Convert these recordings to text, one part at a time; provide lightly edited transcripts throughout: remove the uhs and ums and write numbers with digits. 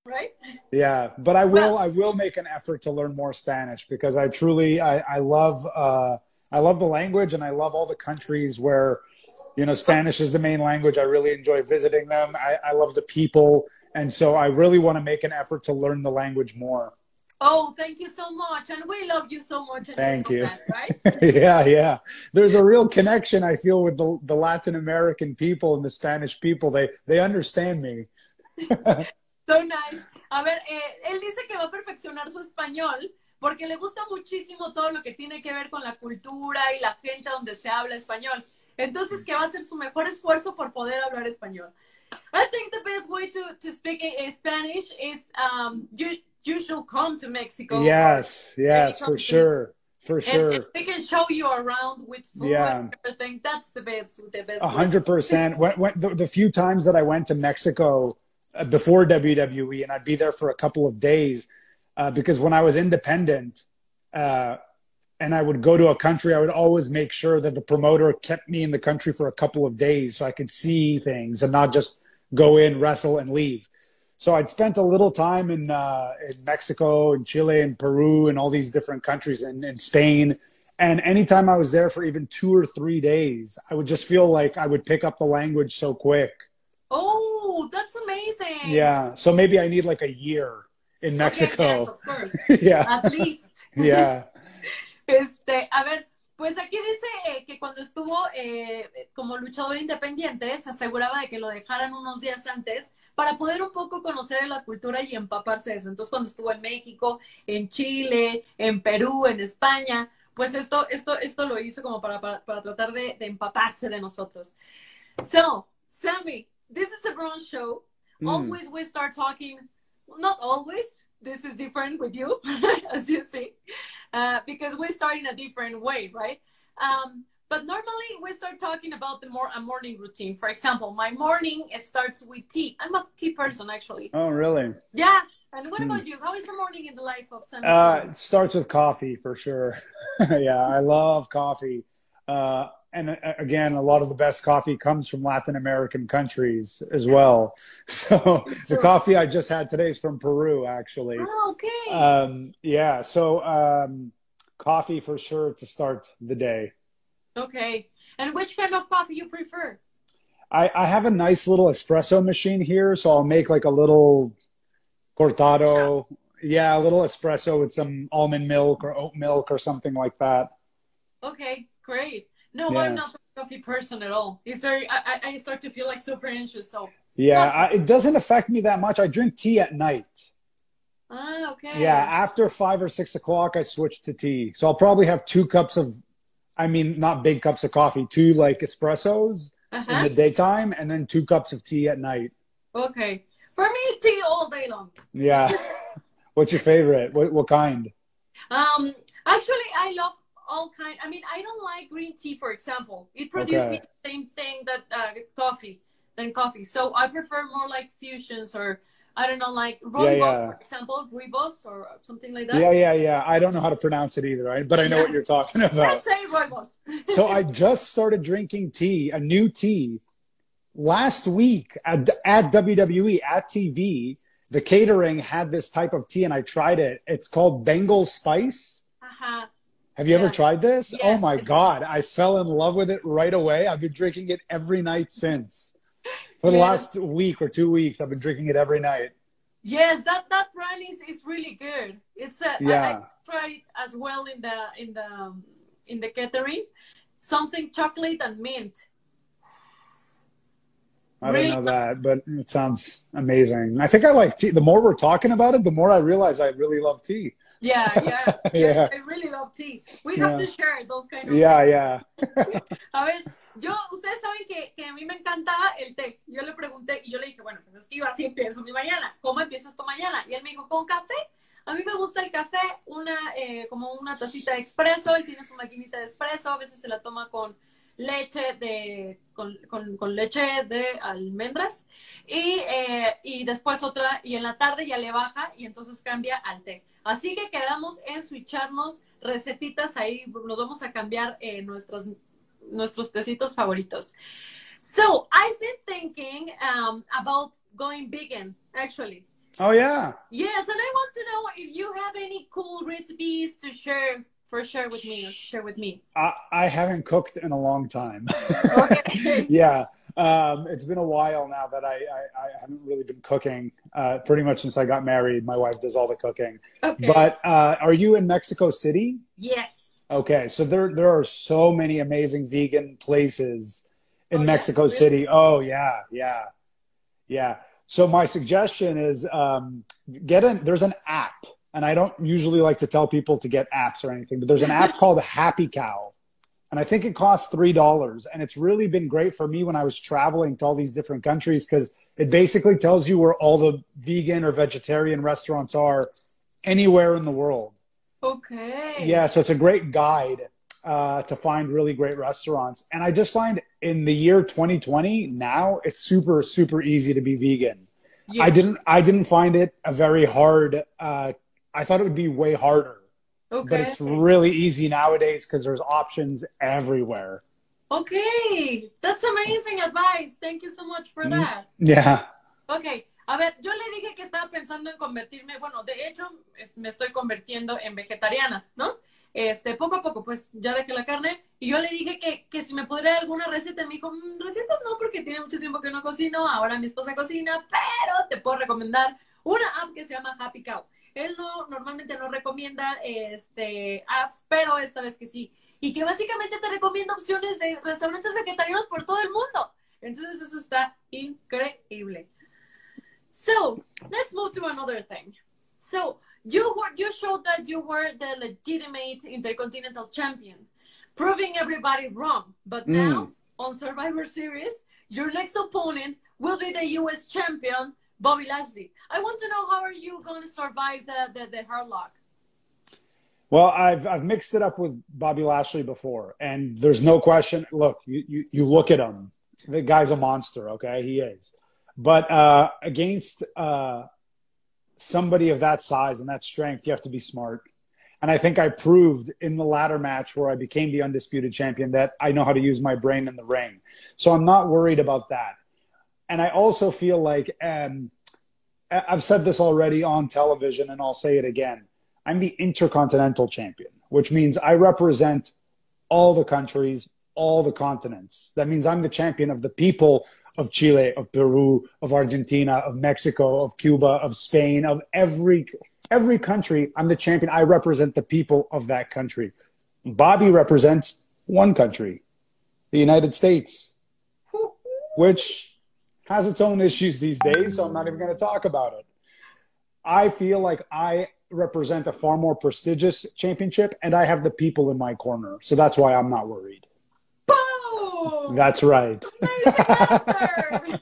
right? Yeah, but Well, I will make an effort to learn more Spanish because I truly, I love the language and I love all the countries where, you know, Spanish is the main language. I really enjoy visiting them. I love the people. And so I really want to make an effort to learn the language more. oh, thank you so much. And we love you so much, and you Thank know you. that, right? Yeah, yeah. There's a real connection I feel with the Latin American people and the Spanish people. They understand me. So nice. A ver, él dice que va a perfeccionar su español porque le gusta muchísimo todo lo que tiene que ver con la cultura y la gente donde se habla español. Entonces, que va a hacer su mejor esfuerzo por poder hablar español. I think the best way to speak Spanish is you should come to Mexico or Yes, any yes, for country, sure. For and sure. we can show you around with food Yeah. and everything. That's the best way. 100%. The few times that I went to Mexico before WWE, and I'd be there for a couple of days, because when I was independent, and I would go to a country, I would always make sure that the promoter kept me in the country for a couple of days so I could see things and not just go in, wrestle, and leave. So I'd spent a little time in Mexico and Chile and Peru and all these different countries and Spain. And anytime I was there for even 2 or 3 days, I would just feel like I would pick up the language so quick. Oh, that's amazing. Yeah. So maybe I need like a year in Okay, yes, Mexico. of course. Yeah. At least. Yeah. A ver, pues aquí dice que cuando estuvo como luchador independiente, se aseguraba de que lo dejaran unos días antes para poder un poco conocer la cultura y empaparse de eso. Entonces, cuando estuvo en México, en Chile, en Perú, en España, pues esto lo hizo como para tratar de empaparse de nosotros. So, Sammy, this is a bronze show. Always we start talking, not always, this is different with you, as you see, because we start in a different way, right? But normally we start talking about a morning routine. For example, my morning starts with tea. I'm a tea person, actually. Oh, really? Yeah. And what about you? How is the morning in the life of Sammy? It starts with coffee for sure. Yeah, I love coffee. And again, a lot of the best coffee comes from Latin American countries as well. So the coffee I just had today is from Peru, actually. Oh, okay. Yeah, so coffee for sure to start the day. Okay. And which kind of coffee you prefer? I have a nice little espresso machine here, so I'll make like a little cortado. Yeah, a little espresso with some almond milk or oat milk or something like that. Okay, great. No, Yeah. I'm not a coffee person at all. It's very, I start to feel like super anxious, so. Yeah, it doesn't affect me that much. I drink tea at night. Ah, okay. Yeah, after 5 or 6 o'clock, I switch to tea. So I'll probably have 2 cups of, I mean, not big cups of coffee, 2 like espressos in the daytime, and then 2 cups of tea at night. Okay. For me, tea all day long. Yeah. What's your favorite? What kind? Actually, I love all kind. I mean, I don't like green tea, for example. It produces me the same thing that coffee. So I prefer more like fusions or I don't know, like rooibos, for example, rooibos or something like that. Yeah. I don't know how to pronounce it either, right? But I know what you're talking about. Let's say rooibos. So I just started drinking tea, a new tea, last week at WWE, at TV. The catering had this type of tea, and I tried it. It's called Bengal Spice. Have you ever tried this? Yes, oh, my God. I fell in love with it right away. I've been drinking it every night since. For the last week or 2 weeks, I've been drinking it every night. Yes, that brand is really good. It's I tried as well in the catering, something chocolate and mint. I don't know that, but it sounds amazing. I think I like tea. The more we're talking about it, the more I realize I really love tea. Yeah. I really love tea. We have to share those kind of Yeah. A ver, ustedes saben que a mí me encanta el té. Yo le pregunté y yo le dije, bueno, pues es que yo así empiezo mi mañana. ¿Cómo empiezas tu mañana? Y él me dijo, con café. A mí me gusta el café, como una tacita de espresso. Él tiene su maquinita de espresso. A veces se la toma con leche con leche de almendras y después otra, y en la tarde ya le baja y entonces cambia al té. Así que quedamos en switcharnos recetitas ahí, nos vamos a cambiar nuestros tecitos favoritos. So, I've been thinking about going vegan, actually. Oh, yeah. Yes, and I want to know if you have any cool recipes to share with me or share with me. I haven't cooked in a long time. Okay. Yeah. It's been a while now that I haven't really been cooking. Pretty much since I got married, my wife does all the cooking. Okay. But are you in Mexico City? Yes. Okay, so there are so many amazing vegan places in Mexico Yeah? Really? City. Oh yeah, yeah, yeah. So my suggestion is there's an app, and I don't usually like to tell people to get apps or anything, but there's an app called Happy Cow, and I think it costs $3, and it's really been great for me when I was traveling to all these different countries because it basically tells you where all the vegan or vegetarian restaurants are anywhere in the world. Okay. Yeah, so it's a great guide to find really great restaurants. And I just find in the year 2020 now, it's super, super easy to be vegan. Yeah. I didn't find it a very hard. I thought it would be way harder. Okay. But it's really easy nowadays because there's options everywhere. Okay, that's amazing advice. Thank you so much for that. Yeah. Okay. A ver, yo le dije que estaba pensando en convertirme, bueno, de hecho, me estoy convirtiendo en vegetariana, ¿no? Poco a poco, pues, ya dejé la carne, y yo le dije que si me podría dar alguna receta, me dijo, recetas no, porque tiene mucho tiempo que no cocino, ahora mi esposa cocina, pero te puedo recomendar una app que se llama Happy Cow. Él normalmente no recomienda, apps, pero esta vez que sí, y que básicamente te recomienda opciones de restaurantes vegetarianos por todo el mundo. Entonces eso está increíble. So, let's move to another thing. So, you showed that you were the legitimate Intercontinental Champion, proving everybody wrong. But now, on Survivor Series, your next opponent will be the U.S. champion, Bobby Lashley. I want to know, how are you going to survive the hardlock? Well, I've mixed it up with Bobby Lashley before, and there's no question. Look, you look at him. The guy's a monster, okay? He is. But against somebody of that size and that strength, you have to be smart. And I think I proved in the latter match where I became the undisputed champion that I know how to use my brain in the ring. So I'm not worried about that. And I also feel like, I've said this already on television and I'll say it again, I'm the Intercontinental Champion, which means I represent all the countries, all the continents. That means I'm the champion of the people of Chile, of Peru, of Argentina, of Mexico, of Cuba, of Spain, of every country. I'm the champion. I represent the people of that country. Bobby represents one country, the United States, which has its own issues these days, so I'm not even going to talk about it. I feel like I represent a far more prestigious championship, and I have the people in my corner, so that's why I'm not worried. Boom! That's right. Amazing answer.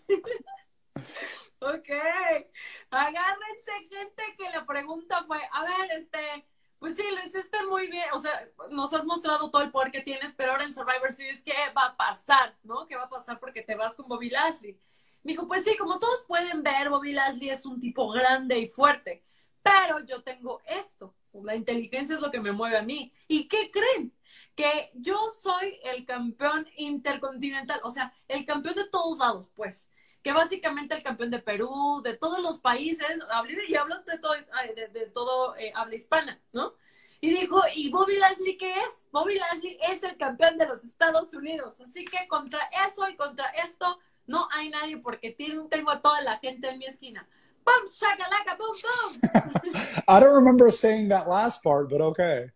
Okay. Agárrense, gente, que la pregunta fue, a ver, pues sí, lo hiciste muy bien, o sea, nos has mostrado todo el poder que tienes, pero ahora en Survivor Series, ¿qué va a pasar? ¿No? ¿Qué va a pasar porque te vas con Bobby Lashley? Me dijo, pues sí, como todos pueden ver, Bobby Lashley es un tipo grande y fuerte, pero yo tengo esto, la inteligencia es lo que me mueve a mí. ¿Y qué creen? Que yo soy el campeón intercontinental, o sea, el campeón de todos lados, pues, que básicamente el campeón de Perú, de todos los países, y hablo de todo habla hispana, ¿no? Y dijo, ¿y Bobby Lashley qué es? Bobby Lashley es el campeón de los Estados Unidos, así que contra eso y contra esto no hay nadie, porque tengo a toda la gente en mi esquina. ¡Bum, shakalaka, boom, boom! I don't remember saying that last part, but okay.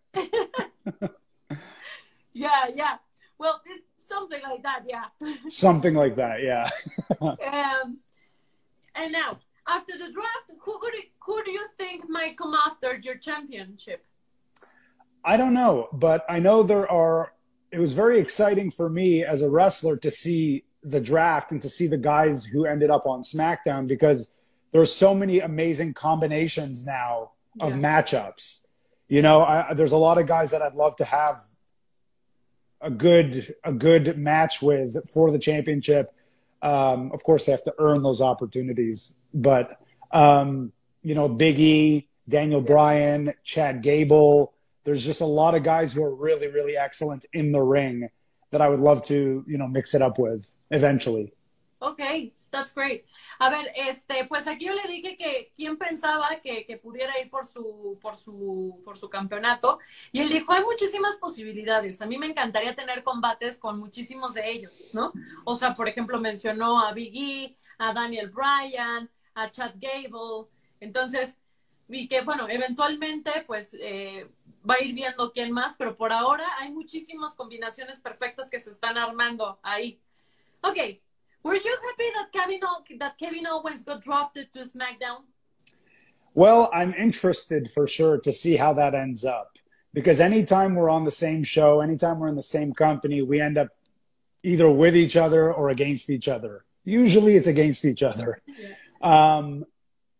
Yeah. Well, it's something like that, yeah. Something like that, yeah. And now, after the draft, who do you think might come after your championship? I don't know, but I know it was very exciting for me as a wrestler to see the draft and to see the guys who ended up on SmackDown, because there's so many amazing combinations now of matchups. You know, there's a lot of guys that I'd love to have a good match with for the championship. Of course, they have to earn those opportunities. But, you know, Big E, Daniel Bryan, Chad Gable, there's just a lot of guys who are really, really excellent in the ring that I would love to, you know, mix it up with eventually. Okay. That's great. A ver, pues aquí yo le dije que quién pensaba que pudiera ir por su campeonato, y él dijo, hay muchísimas posibilidades. A mí me encantaría tener combates con muchísimos de ellos, ¿no? O sea, por ejemplo, mencionó a Big E, a Daniel Bryan, a Chad Gable. Entonces, vi que, bueno, eventualmente, pues, va a ir viendo quién más, pero por ahora hay muchísimas combinaciones perfectas que se están armando ahí. Ok. Were you happy that Kevin Owens got drafted to SmackDown? Well, I'm interested for sure to see how that ends up, because anytime we're on the same show, anytime we're in the same company, we end up either with each other or against each other. Usually it's against each other. And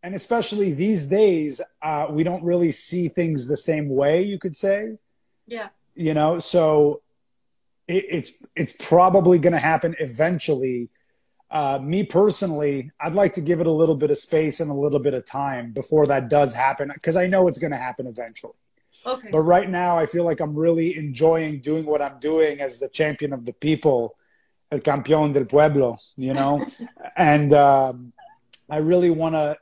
especially these days, we don't really see things the same way, you could say. Yeah. You know, so it's probably going to happen eventually. Me personally, I'd like to give it a little bit of space and a little bit of time before that does happen, because I know it's going to happen eventually. Okay. But right now, I feel like I'm really enjoying doing what I'm doing as the champion of the people, el campeón del pueblo, you know? And I really want to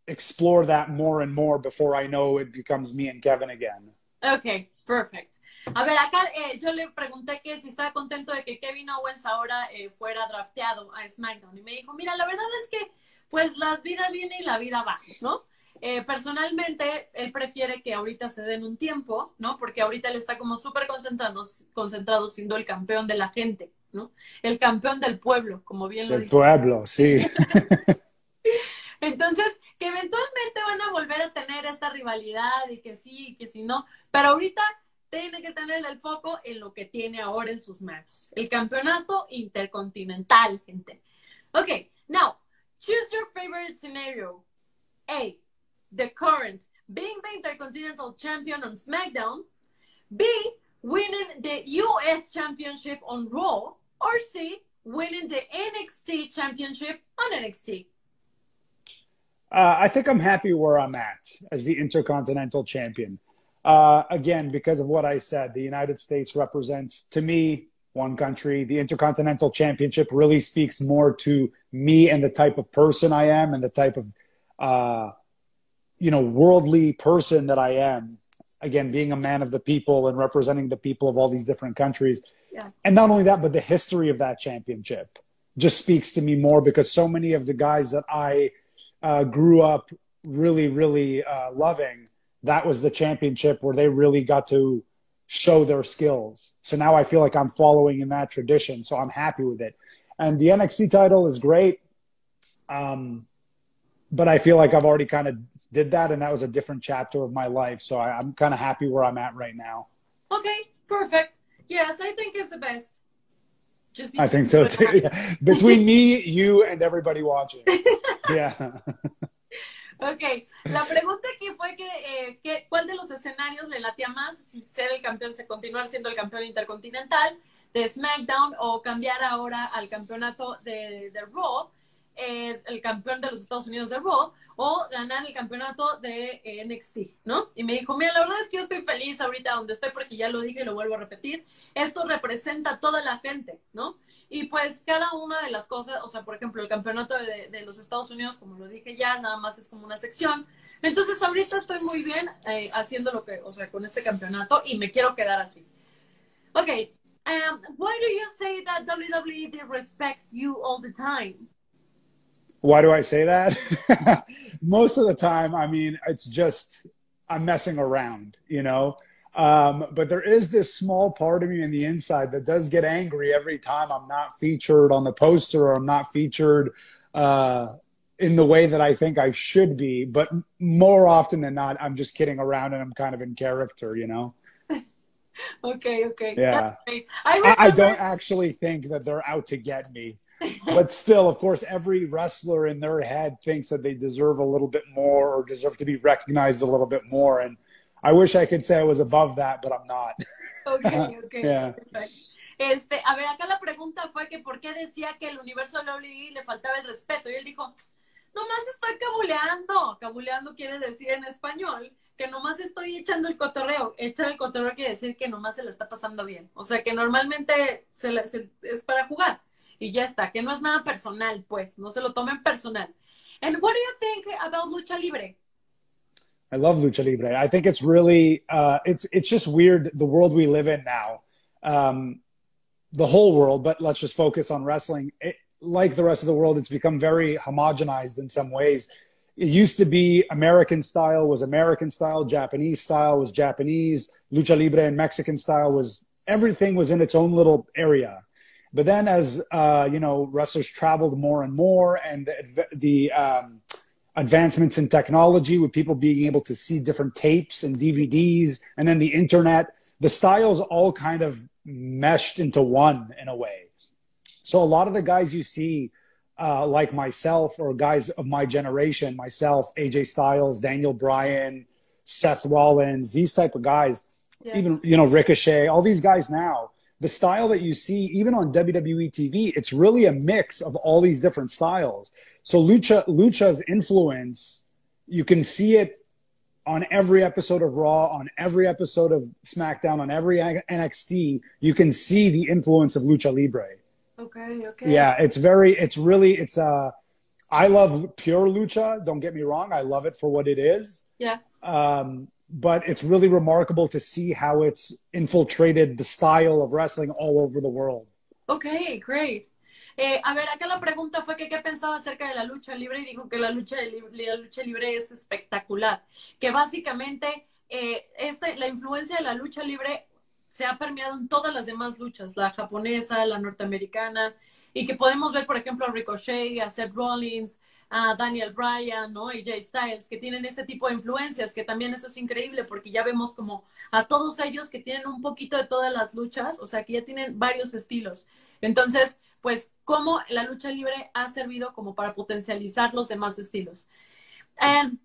explore that more and more before I know it becomes me and Kevin again. Okay, perfect. A ver, acá yo le pregunté que si estaba contento de que Kevin Owens ahora fuera drafteado a SmackDown. Y me dijo, mira, la verdad es que pues la vida viene y la vida va, ¿no? Personalmente, él prefiere que ahorita se den un tiempo, ¿no? Porque ahorita él está como súper concentrado siendo el campeón de la gente, ¿no? El campeón del pueblo, como bien lo dice. El pueblo, sí. Entonces, que eventualmente van a volver a tener esta rivalidad y que sí, que sí no, pero ahorita tiene que tener el foco en lo que tiene ahora en sus manos, el campeonato intercontinental, gente. Okay, now, choose your favorite scenario. A, the current being the Intercontinental Champion on SmackDown. B, winning the US Championship on Raw. Or C, winning the NXT Championship on NXT. I think I'm happy where I'm at as the Intercontinental Champion. Again, because of what I said, the United States represents, to me, one country. The Intercontinental Championship really speaks more to me and the type of person I am and the type of, worldly person that I am. Again, being a man of the people and representing the people of all these different countries. Yeah. And not only that, but the history of that championship just speaks to me more, because so many of the guys that I grew up really, really loving, that was the championship where they really got to show their skills. So now I feel like I'm following in that tradition, so I'm happy with it. And the NXT title is great, but I feel like I've already kind of did that, and that was a different chapter of my life, so I'm kind of happy where I'm at right now. Okay, perfect. Yes, I think it's the best. I think so too. Yeah. Between me, you, and everybody watching. Yeah. Ok, la pregunta aquí fue que ¿cuál de los escenarios le latía más? Si ser el campeón, continuar siendo el campeón intercontinental de SmackDown, o cambiar ahora al campeonato de Raw, el campeón de los Estados Unidos de Raw, o ganar el campeonato de NXT, ¿no? Y me dijo, mira, la verdad es que yo estoy feliz ahorita donde estoy, porque ya lo dije y lo vuelvo a repetir, esto representa a toda la gente, ¿no? Y pues cada una de las cosas, o sea, por ejemplo, el campeonato de los Estados Unidos, como lo dije ya, nada más es como una sección. Entonces ahorita estoy muy bien haciendo lo que, o sea, con este campeonato, y me quiero quedar así. Ok, why do you say that WWE respects you all the time? Why do I say that? Most of the time, I mean, it's just, I'm messing around, you know? But there is this small part of me in the inside that does get angry every time I'm not featured on the poster, or I'm not featured in the way that I think I should be. But more often than not, I'm just kidding around and I'm kind of in character, you know? Okay. Yeah. That's great. I don't actually think that they're out to get me. But still, of course, every wrestler in their head thinks that they deserve a little bit more, or deserve to be recognized a little bit more. And I wish I could say I was above that, but I'm not. Okay. Yeah. A ver, acá la pregunta fue que por qué decía que el universo de WWE le faltaba el respeto. Y él dijo, nomás estoy cabuleando. Cabuleando quiere decir en español que nomás estoy echando el cotorreo. Echar el cotorreo quiere decir que nomás se la está pasando bien. O sea, que normalmente es para jugar. y ya está, que no es nada personal, pues, no se lo tomen personal. And what do you think about lucha libre? I love lucha libre. I think it's really it's just weird the world we live in now. The whole world, but let's just focus on wrestling. Like the rest of the world, it's become very homogenized in some ways. It used to be American style was American style, Japanese style was Japanese, lucha libre and Mexican style was everything was in its own little area. But then as wrestlers traveled more and more, and the advancements in technology with people being able to see different tapes and DVDs, and then the internet, the styles all kind of meshed into one in a way. So a lot of the guys you see, like myself or guys of my generation, myself, AJ Styles, Daniel Bryan, Seth Rollins, these type of guys, even, Ricochet, all these guys now, the style that you see, even on WWE TV, it's really a mix of all these different styles. So lucha's influence, you can see it on every episode of Raw, on every episode of SmackDown, on every NXT. You can see the influence of lucha libre. Okay. Yeah, I love pure lucha. Don't get me wrong. I love it for what it is. Yeah. But it's really remarkable to see how it's infiltrated the style of wrestling all over the world. Okay, great. A ver, acá la pregunta fue que qué pensaba acerca de la lucha libre y dijo que la lucha libre es espectacular. Que básicamente la influencia de la lucha libre se ha permeado en todas las demás luchas, la japonesa, la norteamericana, y que podemos ver, por ejemplo, a Ricochet, a Seth Rollins, a Daniel Bryan, ¿no? Y Jay Styles, que tienen este tipo de influencias, que también eso es increíble, porque ya vemos como a todos ellos que tienen un poquito de todas las luchas, o sea, que ya tienen varios estilos. Entonces, pues, cómo la lucha libre ha servido como para potencializar los demás estilos. And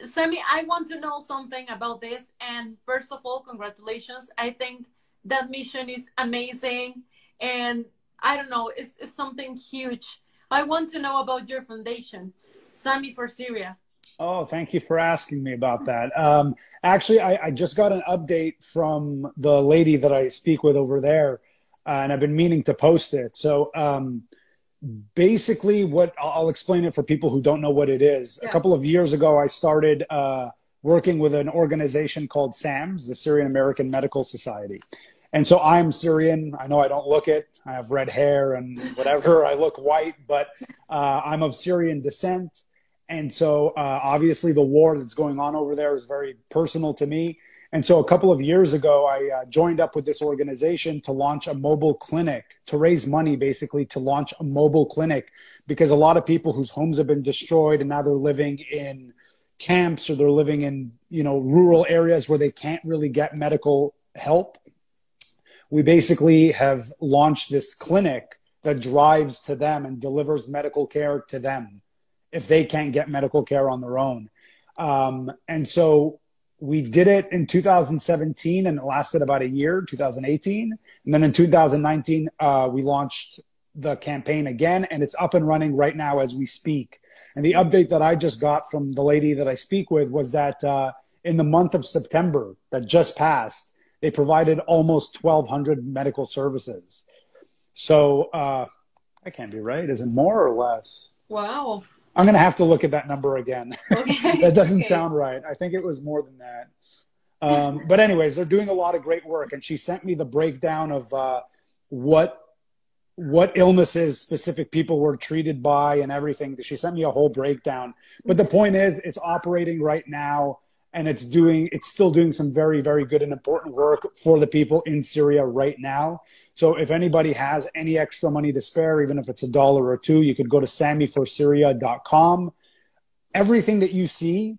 Sami, I want to know something about this. And first of all, congratulations. I think that mission is amazing. And I don't know, it's something huge. I want to know about your foundation, Sami for Syria. Oh, thank you for asking me about that. Actually, I just got an update from the lady that I speak with over there, and I've been meaning to post it. So basically, I'll explain it for people who don't know what it is. Yeah. A couple of years ago, I started working with an organization called SAMS, the Syrian American Medical Society. And so I'm Syrian. I know I don't look it. I have red hair and whatever. I look white, but I'm of Syrian descent. And so obviously the war that's going on over there is very personal to me. And so a couple of years ago, I joined up with this organization to launch a mobile clinic, to raise money, basically, to launch a mobile clinic, because a lot of people whose homes have been destroyed and now they're living in camps or they're living in, rural areas where they can't really get medical help. We basically have launched this clinic that drives to them and delivers medical care to them if they can't get medical care on their own. And so we did it in 2017 and it lasted about a year, 2018. And then in 2019, we launched the campaign again, and it's up and running right now as we speak. And the update that I just got from the lady that I speak with was that in the month of September that just passed, they provided almost 1,200 medical services. So that can't be right. Is it more or less? Wow. I'm going to have to look at that number again. Okay. That doesn't sound right. I think it was more than that. But anyways, they're doing a lot of great work. And she sent me the breakdown of what illnesses specific people were treated by and everything. She sent me a whole breakdown. But the point is, it's operating right now. And it's still doing some very, very good and important work for the people in Syria right now. So if anybody has any extra money to spare, even if it's $1 or $2, you could go to samiforsyria.com. Everything that you see,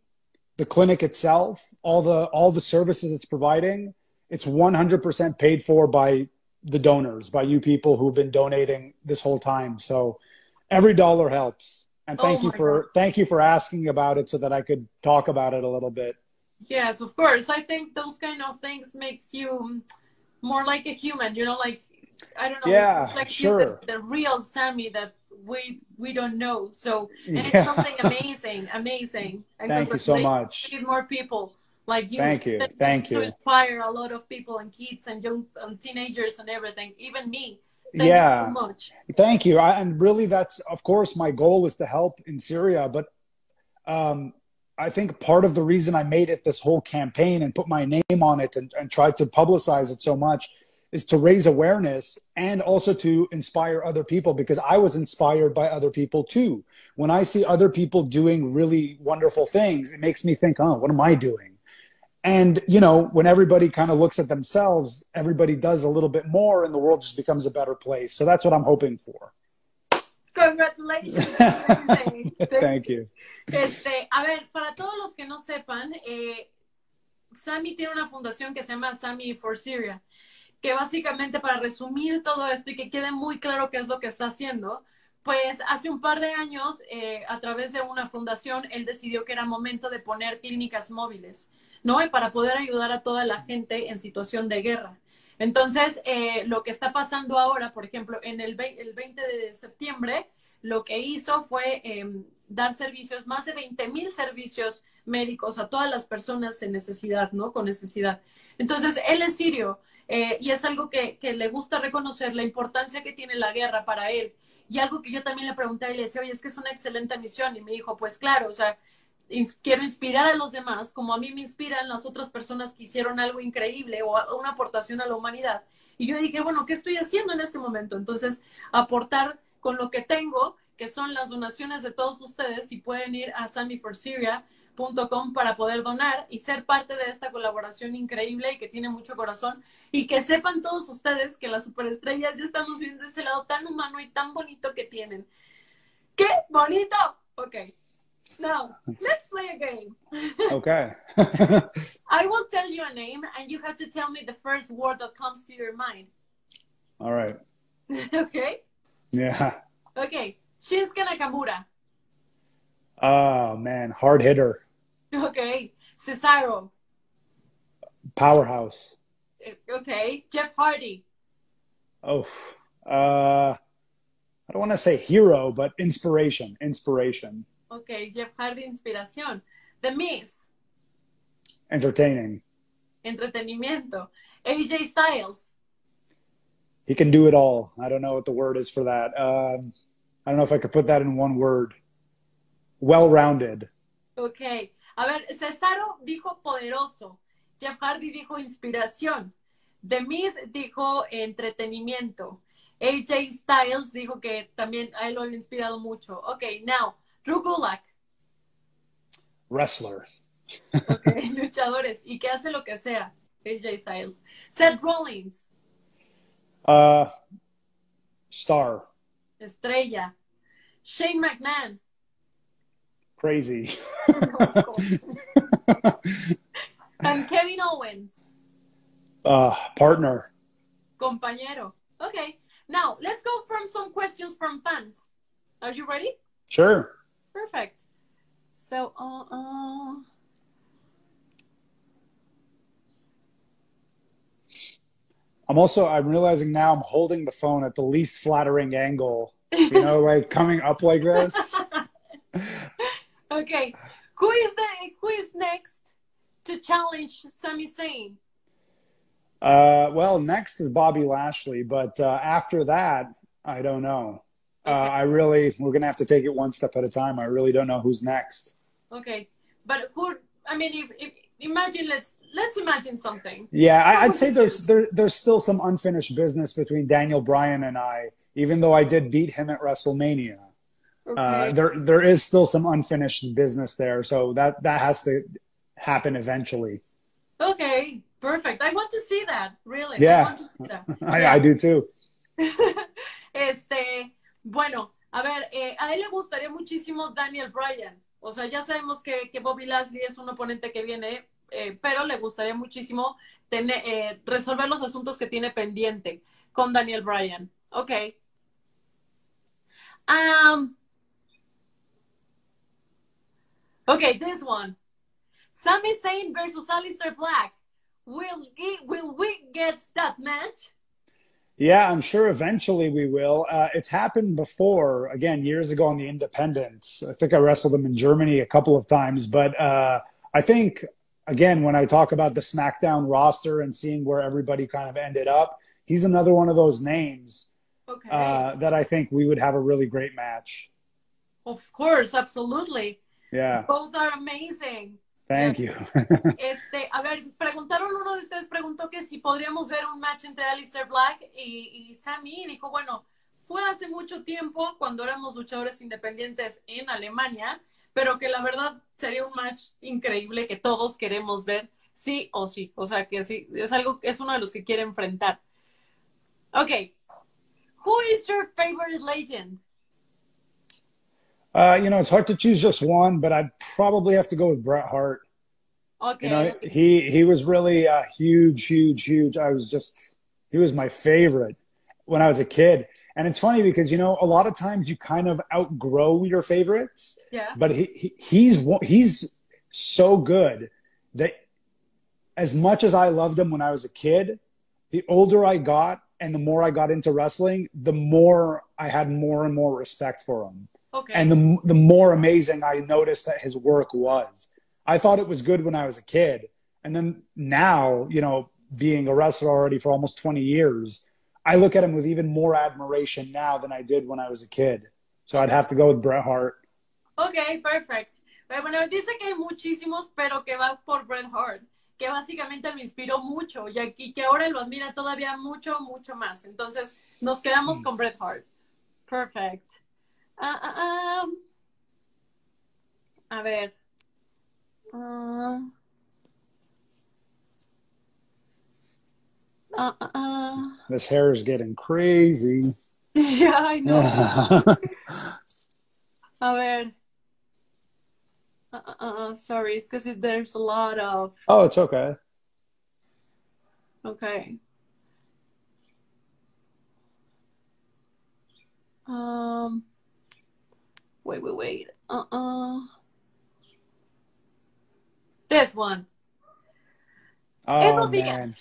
the clinic itself, all the services it's providing, it's 100% paid for by the donors, by you people who've been donating this whole time. So every dollar helps. And thank you for asking about it so that I could talk about it a little bit. Yes, of course. I think those kind of things makes you more like a human, like, I don't know. Yeah, like sure. The real Sami that we don't know. So it's something amazing. And thank you so much. Need more people like you. Thank you. To inspire a lot of people and kids and young teenagers and everything. Even me. Thank you so Yeah. much. Thank you. And really, that's, of course, my goal is to help in Syria. But um, I think part of the reason I made it this whole campaign and put my name on it and tried to publicize it so much is to raise awareness and also to inspire other people, because I was inspired by other people too. When I see other people doing really wonderful things, it makes me think, oh, what am I doing? And, you know, when everybody kind of looks at themselves, everybody does a little bit more and the world just becomes a better place. So that's what I'm hoping for. Congratulations, amazing. Thank you. A ver, para todos los que no sepan, Sami tiene una fundación que se llama Sami for Syria, que básicamente, para resumir todo esto y que quede muy claro qué es lo que está haciendo, pues hace un par de años, a través de una fundación, él decidió que era momento de poner clínicas móviles, ¿no? Y para poder ayudar a toda la gente en situación de guerra. Entonces, lo que está pasando ahora, por ejemplo, en el 20 de septiembre, lo que hizo fue dar servicios, más de 20,000 servicios médicos a todas las personas en necesidad, ¿no? Con necesidad. Entonces, él es sirio y es algo que le gusta reconocer, la importancia que tiene la guerra para él. Y algo que yo también le pregunté y le decía, oye, es que es una excelente misión. Y me dijo, pues claro, o sea, quiero inspirar a los demás, como a mí me inspiran las otras personas que hicieron algo increíble o una aportación a la humanidad. Y yo dije, bueno, ¿qué estoy haciendo en este momento? Entonces, aportar con lo que tengo, que son las donaciones de todos ustedes, y pueden ir a samiforsyria.com para poder donar y ser parte de esta colaboración increíble y que tiene mucho corazón. Y que sepan todos ustedes que las superestrellas ya estamos viendo ese lado tan humano y tan bonito que tienen. ¡Qué bonito! Ok. Now, let's play a game. Okay. I will tell you a name, and you have to tell me the first word that comes to your mind. All right. Okay? Yeah. Okay. Shinsuke Nakamura. Oh, man. Hard hitter. Okay. Cesaro. Powerhouse. Okay. Jeff Hardy. Oh, I don't want to say hero, but inspiration. Inspiration. Okay. Jeff Hardy, inspiración. The Miz. Entertaining. Entretenimiento. AJ Styles. He can do it all. I don't know what the word is for that. I don't know if I could put that in one word. Well-rounded. Okay. A ver, Cesaro dijo poderoso. Jeff Hardy dijo inspiración. The Miz dijo entretenimiento. AJ Styles dijo que también a él lo había inspirado mucho. Okay, now, Drew Gulak. Wrestler. Okay, luchadores. Y que hace lo que sea. AJ Styles. Seth Rollins. Star. Estrella. Shane McMahon. Crazy. And Kevin Owens. Partner. Compañero. Okay, now let's go from some questions from fans. Are you ready? Sure. Perfect. So, I'm realizing now I'm holding the phone at the least flattering angle, you know, like coming up like this. Okay. Who is next to challenge Sami Zayn? Well, next is Bobby Lashley, but after that, I don't know. Okay. We're going to have to take it one step at a time. I really don't know who's next. Okay. But if imagine, let's imagine something. Yeah, I'd say there's still some unfinished business between Daniel Bryan and I, even though I did beat him at WrestleMania. Okay. There is still some unfinished business there, so that has to happen eventually. Okay, perfect. I want to see that, really. Yeah. I want to see that. I do too. Bueno, a ver, a él le gustaría muchísimo Daniel Bryan. O sea, ya sabemos que Bobby Lashley es un oponente que viene, pero le gustaría muchísimo resolver los asuntos que tiene pendiente con Daniel Bryan. Okay. Okay, this one. Sami Zayn versus Aleister Black. Will we get that match? Yeah, I'm sure eventually we will. It's happened before, again, years ago on the independents. I think I wrestled him in Germany a couple of times. But I think, again, when I talk about the SmackDown roster and seeing where everybody kind of ended up, he's another one of those names Okay. that I think we would have a really great match. Of course, absolutely. Yeah. Both are amazing. Yeah. Thank you. A ver, preguntaron, uno de ustedes preguntó que si podríamos ver un match entre Aleister Black y Sami, y dijo, bueno, fue hace mucho tiempo cuando éramos luchadores independientes en Alemania, pero que la verdad sería un match increíble que todos queremos ver, sí o sí. O sea que sí, es uno de los que quiere enfrentar. Ok. Who is your favorite legend? It's hard to choose just one, but I'd probably have to go with Bret Hart. Okay. He was really huge, huge, huge. He was my favorite when I was a kid. And it's funny because, a lot of times you kind of outgrow your favorites. Yeah. But he's so good that as much as I loved him when I was a kid, the older I got and the more I got into wrestling, the more I had more and more respect for him. Okay. And the more amazing I noticed that his work was. I thought it was good when I was a kid. And then now, being a wrestler already for almost 20 years, I look at him with even more admiration now than I did when I was a kid. So I'd have to go with Bret Hart. Okay, perfect. Bueno, dice que hay muchísimos, pero que va por Bret Hart, que básicamente lo inspiró mucho y que ahora lo admira todavía mucho, mucho más. Entonces, nos quedamos con Bret Hart. Perfect. A ver. This hair is getting crazy. Yeah, I know. A ver. Sorry, it's because there's a lot of... Oh, it's okay. Okay. Wait. This one. Oh, man.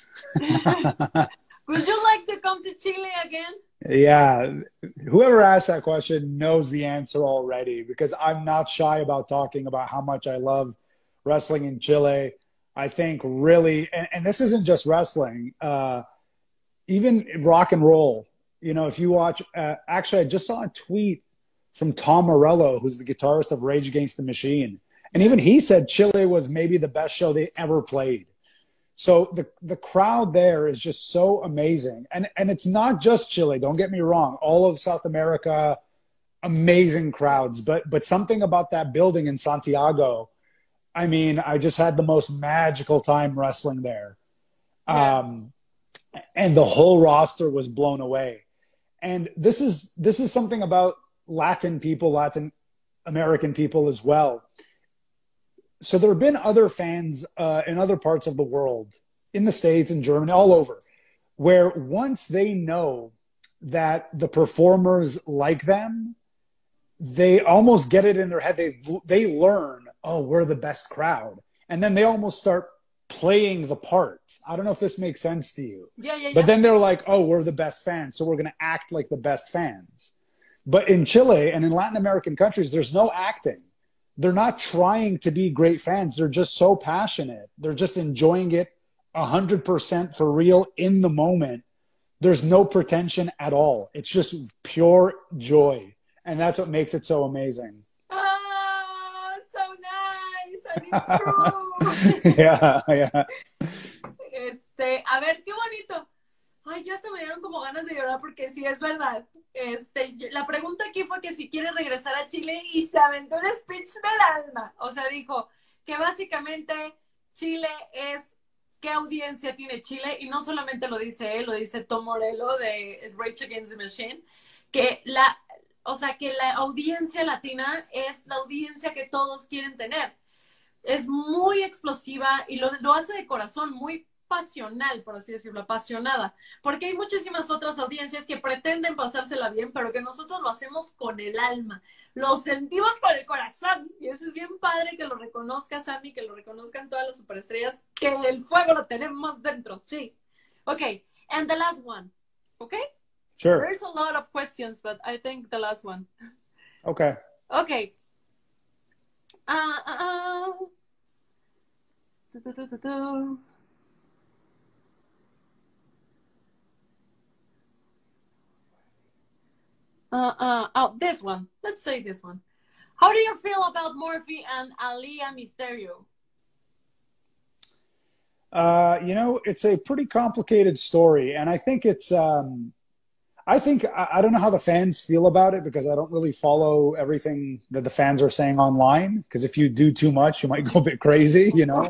Would you like to come to Chile again? Yeah. Whoever asked that question knows the answer already because I'm not shy about talking about how much I love wrestling in Chile. I think really, and this isn't just wrestling, even rock and roll. If you watch, actually, I just saw a tweet from Tom Morello, who's the guitarist of Rage Against the Machine. And even he said Chile was maybe the best show they ever played. So the crowd there is just so amazing. And it's not just Chile, don't get me wrong. All of South America, amazing crowds. But something about that building in Santiago, I mean, I just had the most magical time wrestling there. Yeah. And the whole roster was blown away. And this is something about Latin people, Latin American people as well. So there have been other fans in other parts of the world, in the States, in Germany, all over, where once they know that the performers like them, they almost get it in their head. They learn, oh, we're the best crowd. And then they almost start playing the part. I don't know if this makes sense to you. Yeah. But then they're like, oh, we're the best fans, so we're going to act like the best fans. But in Chile and in Latin American countries, there's no acting. They're not trying to be great fans. They're just so passionate. They're just enjoying it 100% for real in the moment. There's no pretension at all. It's just pure joy. And that's what makes it so amazing. Oh, so nice. And it's true. Yeah. A ver, qué bonito. Ay, ya hasta me dieron como ganas de llorar porque sí, es verdad. La pregunta aquí fue que si quiere regresar a Chile y se aventó un speech del alma. O sea, dijo que básicamente Chile es... ¿Qué audiencia tiene Chile? Y no solamente lo dice él, lo dice Tom Morello de Rage Against the Machine, que la audiencia latina es la audiencia que todos quieren tener. Es muy explosiva y lo hace de corazón, muy pasional, por así decirlo, apasionada, porque hay muchísimas otras audiencias que pretenden pasársela bien, pero que nosotros lo hacemos con el alma, lo sentimos por el corazón, y eso es bien padre que lo reconozca Sami, que lo reconozcan todas las superestrellas, que el fuego lo tenemos dentro, sí. Okay, and the last one, okay? Sure. There's a lot of questions, but I think the last one. Okay. Okay. Oh, this one. Let's say this one. How do you feel about Murphy and Alia Mysterio? It's a pretty complicated story, and I think I don't know how the fans feel about it because I don't really follow everything that the fans are saying online. Because if you do too much, you might go a bit crazy, you know.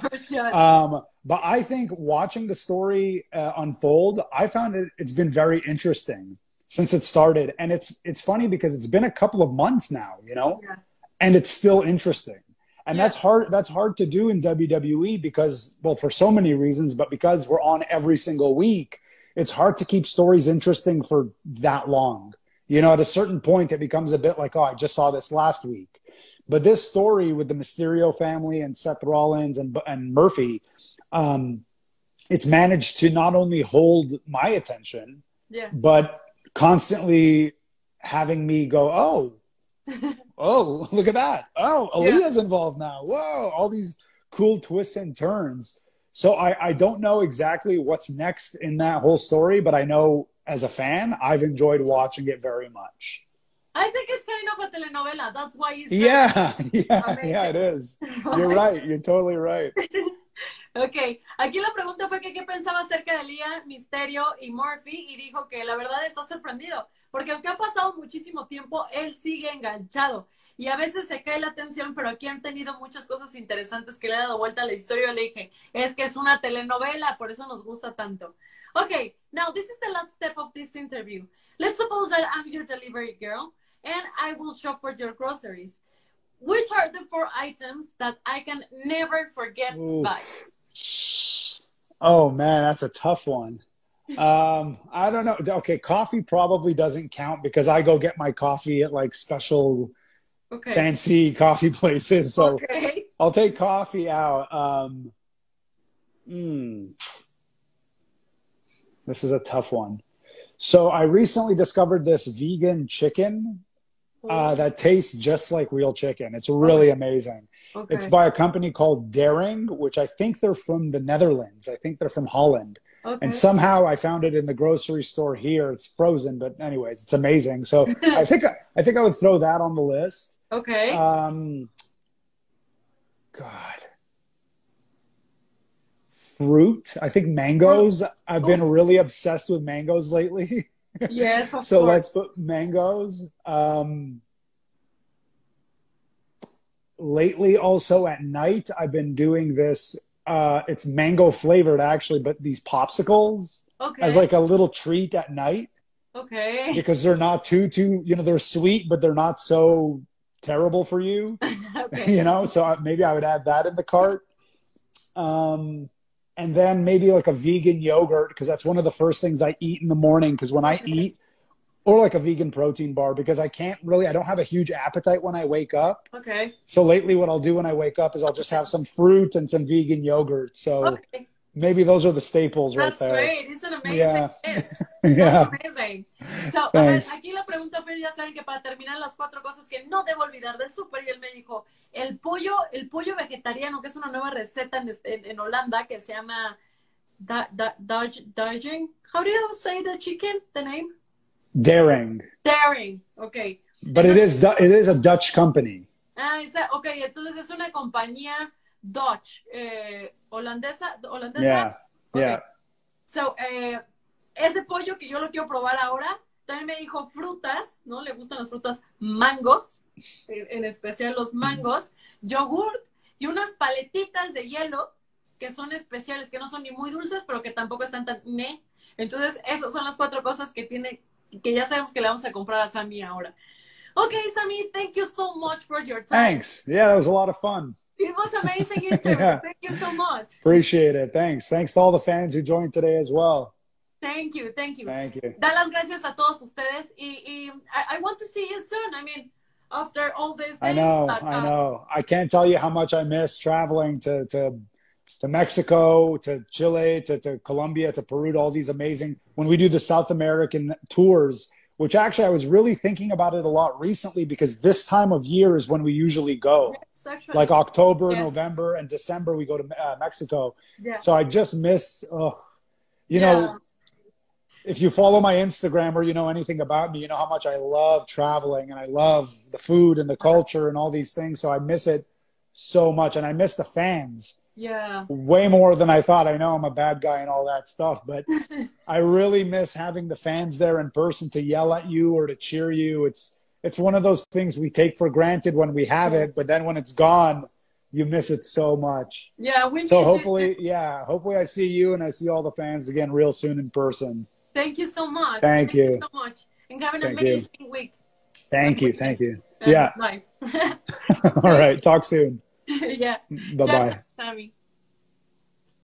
But I think watching the story unfold, I found it's been very interesting since it started, and it's funny because it's been a couple of months now, you know, and it's still interesting. And that's hard. That's hard to do in WWE because, well, for so many reasons, but because we're on every single week, it's hard to keep stories interesting for that long. You know, at a certain point, it becomes a bit like, oh, I just saw this last week. But this story with the Mysterio family and Seth Rollins and Murphy, it's managed to not only hold my attention, but constantly having me go, oh. Oh, look at that. Oh, Aaliyah's involved now. Whoa, all these cool twists and turns. So I don't know exactly what's next in that whole story, but I know as a fan, I've enjoyed watching it very much. I think it's kind of a telenovela. That's why it's yeah, it is. You're right. You're totally right. Ok, aquí la pregunta fue que qué pensaba acerca de Lia, Mysterio y Murphy y dijo que la verdad está sorprendido porque aunque ha pasado muchísimo tiempo, él sigue enganchado y a veces se cae la atención, pero aquí han tenido muchas cosas interesantes que le ha dado vuelta a la historia. Le dije, es que es una telenovela, por eso nos gusta tanto. Ok, now this is the last step of this interview. Let's suppose that I'm your delivery girl and I will shop for your groceries. Which are the 4 items that I can never forget to buy? Oh, man, that's a tough one. I don't know. Okay, coffee probably doesn't count because I go get my coffee at like special fancy coffee places. So I'll take coffee out. This is a tough one. So I recently discovered this vegan chicken that tastes just like real chicken. It's really amazing. It's by a company called Daring, which I think they're from the Netherlands. I think they're from Holland. And somehow I found it in the grocery store here. It's frozen, but anyways, it's amazing. So I think I would throw that on the list. God. Fruit. I think mangoes. I've been really obsessed with mangoes lately. Yes, of so course. let's put mangoes. Lately, also at night, I've been doing this. It's mango flavored, actually, but these popsicles as like a little treat at night. Because they're not too, you know, they're sweet, but they're not so terrible for you. You know, so maybe I would add that in the cart. And then maybe like a vegan yogurt, because that's one of the first things I eat in the morning. Because when I eat, or like a vegan protein bar, because I don't have a huge appetite when I wake up. So lately what I'll do when I wake up is I'll just have some fruit and some vegan yogurt. So maybe those are the staples right there. That's great. It's an amazing That's amazing. So, a ver, aquí la pregunta fue, ya saben que para terminar las 4 cosas que no debo olvidar del súper, y él me dijo, el pollo vegetariano, que es una nueva receta en Holanda que se llama Daging. How do you say the chicken, the name? Daring. Okay. But entonces, it is a Dutch company. Entonces es una compañía Dutch, holandesa. Yeah. So, ese pollo que yo lo quiero probar ahora, también me dijo frutas, ¿no? Le gustan las frutas mangos, en especial los mangos, yogurt y unas paletitas de hielo que son especiales, que no son ni muy dulces, pero que tampoco están tan Entonces, esas son las 4 cosas que ya sabemos que le vamos a comprar a Sami ahora. Okay, Sami, thank you so much for your time. Thanks. Yeah, that was a lot of fun. It was amazing interview. Thank you so much. Appreciate it. Thanks to all the fans who joined today as well. Thank you. Thank you. Dan las gracias a todos ustedes. Y I want to see you soon. I mean, after all these days. I know. I can't tell you how much I miss traveling to Mexico, to Chile, to Colombia, to Peru, to all these amazing, when we do the South American tours, which actually I was really thinking about it a lot recently because this time of year is when we usually go. Yes, like October, November, and December, we go to Mexico. Yeah. So I just miss, you know. if you follow my Instagram or you know anything about me, you know how much I love traveling and I love the food and the culture and all these things. So I miss it so much, and I miss the fans. Yeah. Way more than I thought. I know I'm a bad guy and all that stuff, but I really miss having the fans there in person to yell at you or to cheer you. It's one of those things we take for granted when we have it, but then when it's gone, you miss it so much. Yeah, we So miss hopefully, hopefully I see you and I see all the fans again real soon in person. Thank you so much. Thank you so much. And have an Thank amazing you. week. Thank you. Thank you. Yeah. Life. All right. Talk soon. Yeah. Bye-bye. Ciao, Sami.